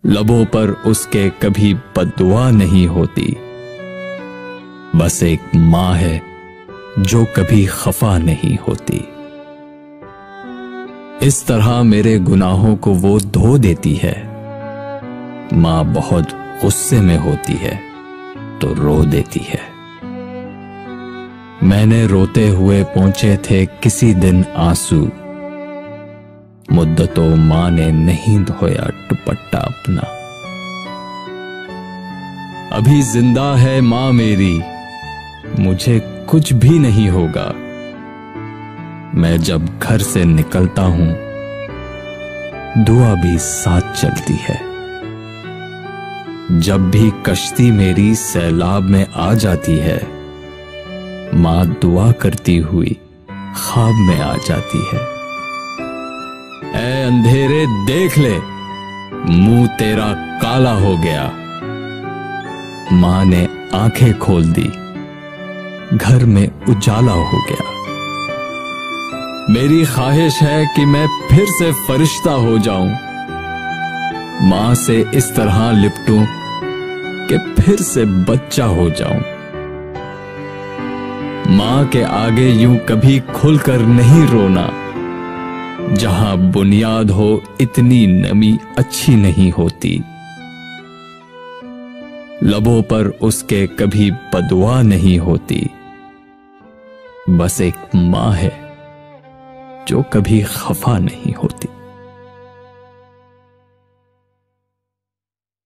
लबों पर उसके कभी बद्दुआ नहीं होती। बस एक मां है जो कभी खफा नहीं होती। इस तरह मेरे गुनाहों को वो धो देती है। मां बहुत गुस्से में होती है तो रो देती है। मैंने रोते हुए पहुंचे थे किसी दिन आंसू, मुद्दतों मां ने नहीं धोया दुपट्टा अपना। अभी जिंदा है मां मेरी, मुझे कुछ भी नहीं होगा। मैं जब घर से निकलता हूं दुआ भी साथ चलती है। जब भी कश्ती मेरी सैलाब में आ जाती है, मां दुआ करती हुई ख्वाब में आ जाती है। ऐ अंधेरे देख ले, मुंह तेरा काला हो गया। मां ने आंखें खोल दी, घर में उजाला हो गया। मेरी ख्वाहिश है कि मैं फिर से फरिश्ता हो जाऊं, मां से इस तरह लिपटूं कि फिर से बच्चा हो जाऊं। मां के आगे यूं कभी खुलकर नहीं रोना, जहां बुनियाद हो इतनी नमी अच्छी नहीं होती। लबों पर उसके कभी बदुआ नहीं होती। बस एक मां है जो कभी खफा नहीं होती।